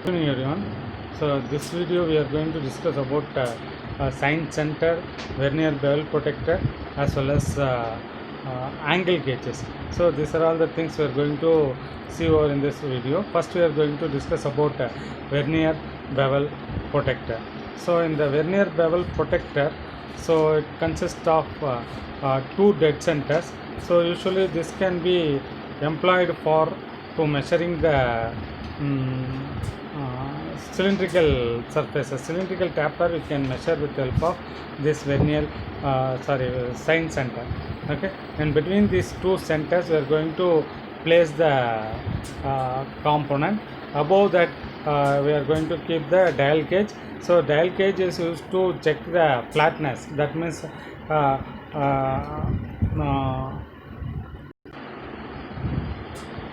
Good evening everyone. So this video we are going to discuss about sign center, vernier bevel protector as well as angle gauges. So these are all the things we are going to see over in this video. First we are going to discuss about vernier bevel protector. So in the vernier bevel protector, so it consists of two dead centers. So usually this can be employed for to measuring the cylindrical surfaces. Cylindrical taper we can measure with the help of this vernier sign center. Okay, and between these two centers we are going to place the component. Above that we are going to keep the dial gauge. So dial gauge is used to check the flatness. That means uh,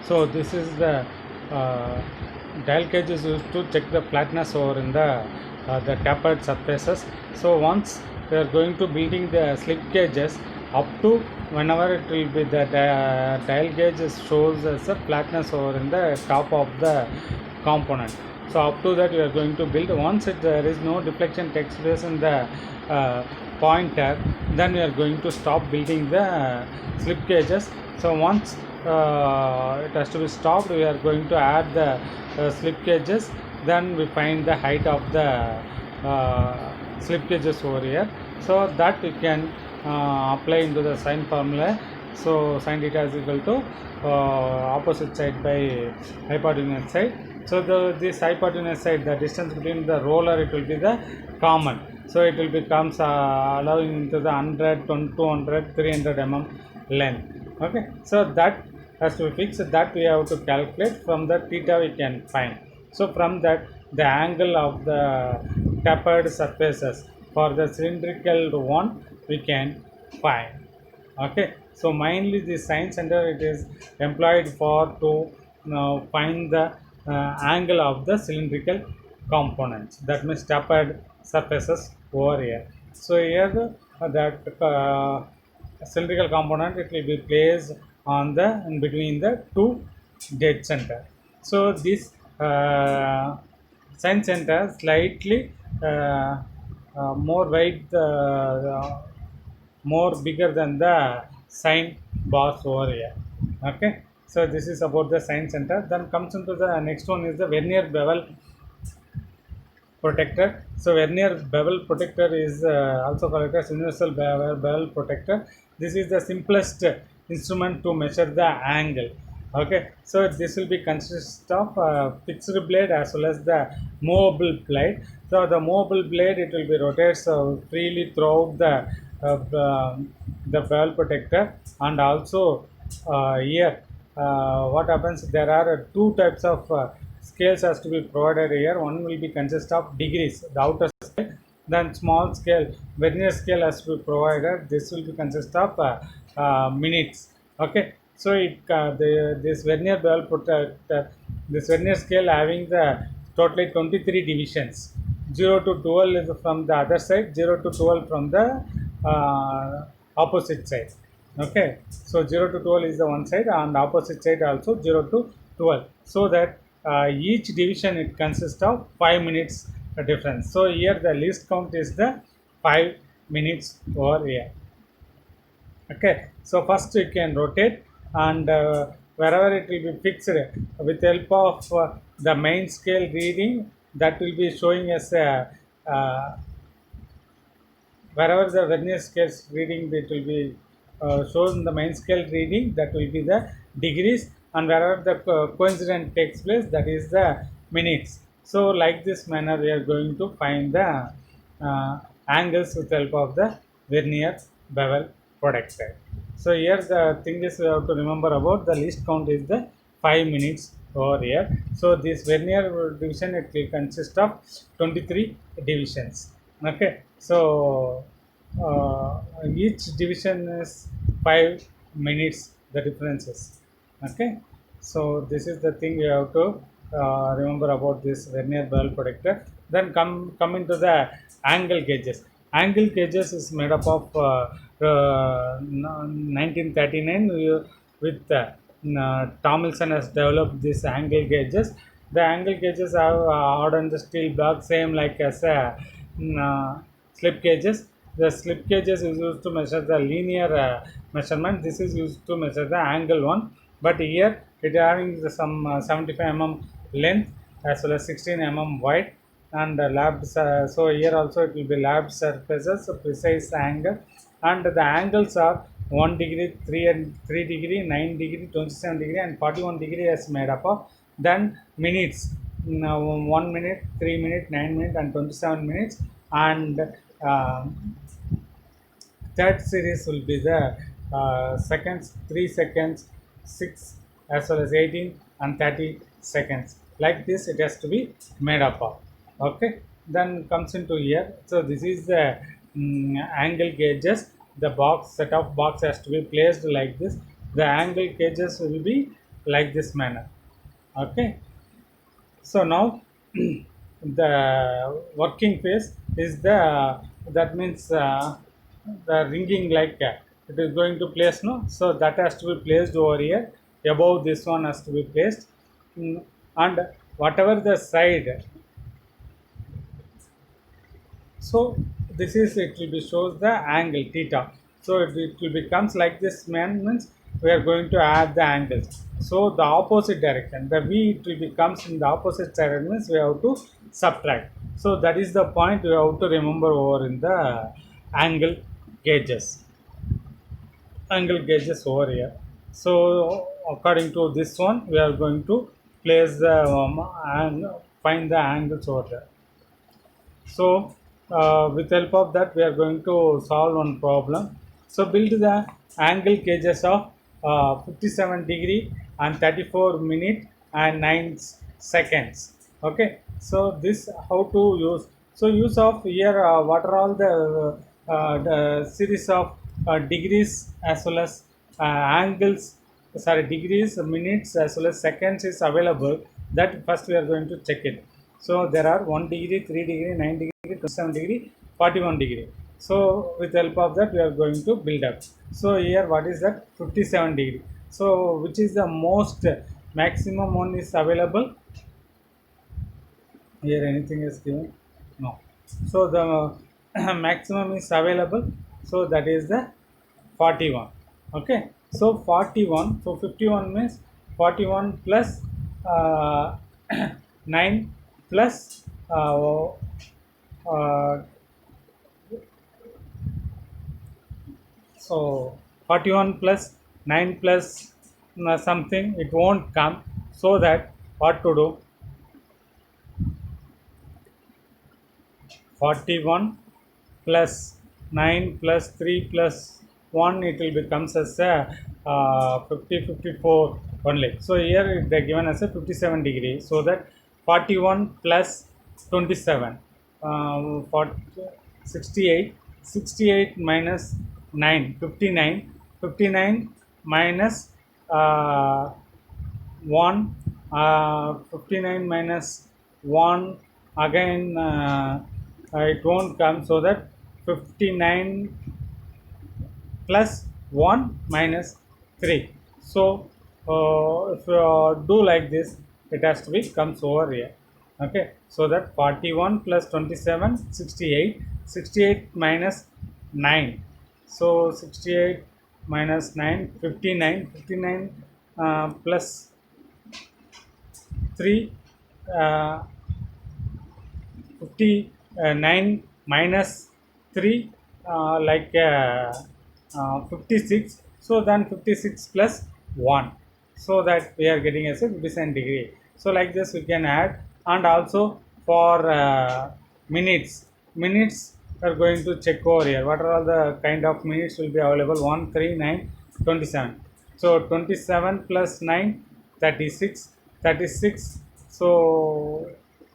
so this is the dial gauge is used to check the flatness over in the tapered surfaces. So once we are going to building the slip gauges up to whenever it will be the dial gauge shows as a flatness over in the top of the component. So up to that we are going to build. Once there is no deflection takes place in the pointer, then we are going to stop building the slip gauges. So once it has to be stopped, we are going to add the slip gauges. Then we find the height of the slip gauges over here, so that we can apply into the sine formula. So sine theta is equal to opposite side by hypotenuse side. So this hypotenuse side, the distance between the roller, it will be the common. So it will becomes allowing into the 100, 200, 300 mm length. Okay, so that has to be fixed. That we have to calculate. From the theta we can find. So from that the angle of the tapered surfaces for the cylindrical one we can find. Okay, so mainly the sign center it is employed for to find the angle of the cylindrical components, that means tapered surfaces over here. So here that cylindrical component it will be placed on the in between the two dead center. So this sign center slightly more wide more bigger than the sign bars over here. Okay, so this is about the sign center. Then comes into the next one is the vernier bevel protector. So vernier bevel protector is also called as universal bevel protector. This is the simplest instrument to measure the angle. Okay, so this will be consist of fixed blade as well as the movable blade. So the movable blade it will be rotates freely throughout the bevel protector. And also here what happens, there are two types of scales has to be provided here. One will be consist of degrees, the outer scale. Then small scale vernier scale has to be provided. This will be consist of minutes. Okay, so this vernier bevel protector, this vernier scale having the totally 23 divisions. 0 to 12 is from the other side, 0 to 12 from the opposite side. Okay, so 0 to 12 is the one side and opposite side also 0 to 12. So that each division it consists of 5 minutes difference. So here the least count is the 5 minutes over here. Okay, so first you can rotate, and wherever it will be fixed with the help of the main scale reading, that will be showing as a wherever the vernier scale reading, it will be shown the main scale reading, that will be the degrees, and wherever the coincidence takes place, that is the minutes. So like this manner we are going to find the angles with the help of the vernier bevel protector. So here the thing is we have to remember about the least count is the 5 minutes over here. So this vernier division it will consist of 23 divisions. Okay, so each division is 5 minutes the differences. Okay, so this is the thing you have to remember about this vernier bevel protector. Then come into the angle gauges. Angle gauges is made up of 1939 with Tomlinson has developed this angle gauges. The angle gauges are hard on the steel block, same like as slip gauges. The slip gauges is used to measure the linear measurement. This is used to measure the angle one. But here it having some 75 mm length as well as 16 mm wide, and lab. So here also it will be lab surfaces, precise angle, and the angles are 1 degree, 3 and 3 degree, 9 degree, 27 degree, and 41 degree is made up of. Then minutes, now 1 minute, 3 minute, 9 minute, and 27 minutes, and third series will be the seconds, 3 seconds, 6 as well as 18 and 30 seconds. Like this, it has to be made up of. Okay, then comes into here. So this is the angle gauges. The box set of box has to be placed like this. The angle gauges will be like this manner. Okay, so now the working phase is the, that means the ringing, like it is going to place, no, so that has to be placed over here. Above this one has to be placed. And whatever the side, so this is, it will be shows the angle theta. So it will becomes like this man, means we are going to add the angles. So the opposite direction, the v, it will becomes in the opposite side, means we have to subtract. So that is the point we have to remember over in the angle gauges. Angle gauges over here. So according to this one, we are going to place the and find the angles over there. So with help of that, we are going to solve one problem. So build the angle gauges of 57 degree and 34 minute and 9 seconds. Okay, so this how to use. So use of here, what are all the series of degrees as well as angles, sorry, degrees, minutes as well as seconds is available. That first we are going to check it. So there are 1 degree, 3 degree, 9 degree, 27 degree, 41 degree. So with help of that, we are going to build up. So here, what is that? 57 degree. So which is the most maximum one is available? Here anything is given? No. So the maximum is available. So that is the 41. Okay. So 41. So 51 means 41 plus uh, 9 plus uh, so 41 plus 9 plus something, it won't come. So that what to do? 41 plus 9 plus 3 plus 1, it will becomes as a 50 54 only. So here they are given as a 57 degree. So that 41 plus 27, for 68, 68 minus 9, 59, 59 minus 1, 59 minus 1, again it won't come. So that 59 plus 1 minus 3. So if you do like this, it has to be comes over here. Okay, so that 41 plus 27, 68, 68 minus 9. So 68 minus 9, 59, 59 plus 3, 59 minus 3, like 56. So then 56 plus 1. So that we are getting as a 57 degree. So like this we can add. And also for minutes, minutes are going to check over here. What are all the kind of minutes will be available? 1, 3, 9, 27. So 27 plus 9, 36, 36. So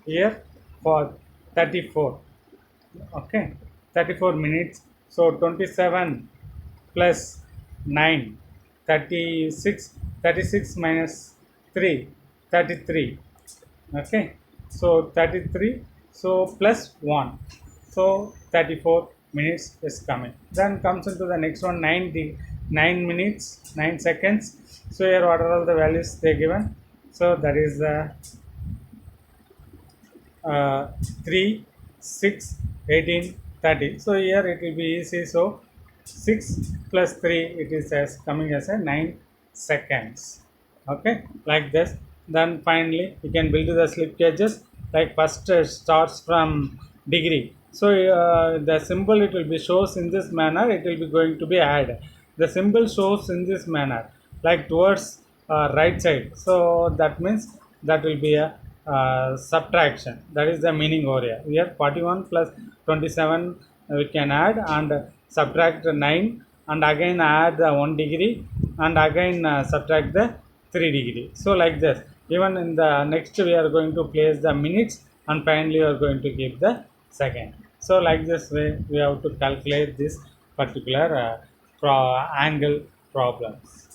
here for 34. Okay, 34 minutes. So 27 plus 9, 36, 36 minus 3, 33. Okay, so 33, so plus 1, so 34 minutes is coming. Then comes into the next one, 9 minutes 9 seconds. So here what are all the values they given? So that is 3, 6, 18, 30. So here it will be easy. So 6 plus 3, it is as coming as a 9 seconds. Okay, like this. Then finally you can build the slip gauges. Like first starts from degree. So the symbol it will be shows in this manner. It will be going to be add. The symbol shows in this manner, like towards right side. So that means that will be a subtraction. That is the meaning over here. Here 41 plus 27 we can add and subtract 9 and again add the 1 degree and again subtract the 3 degree. So like this. Even in the next we are going to place the minutes and finally we are going to give the second. So like this way we have to calculate this particular angle problems.